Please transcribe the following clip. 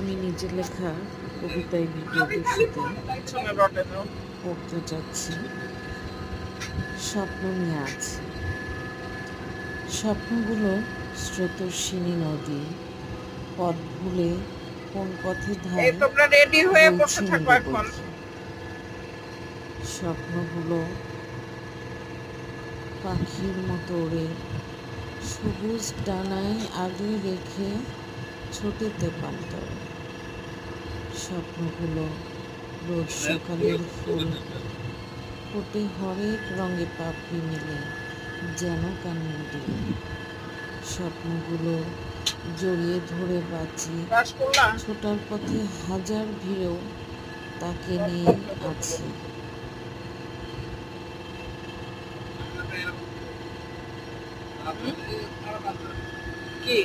আমি নিজে লেখা কবিতায় ভিডিওটির সাথে পড়তে যাচ্ছি। স্বপ্ন নিয়ে আছে। স্বপ্নগুলো স্রোতস্বিনী নদী, পথ ভুলে কোন পথে ধায় বইছে নিরবধি। স্বপ্নগুলো পাখির মতো ওড়ে, সবুজ ডানায় আগলে রেখে ছোটেতে পান্তরে। স্বপ্নগুলো রোজ সকালের ফুল, ফোটে হরেক রঙে পাপড়ি মেলে, যেন কানের দুল। স্বপ্নগুলো জড়িয়ে ধরে বাঁচি, ছোটার পথে হাজার ভিড়েও তাকে নিয়ে আছি। কি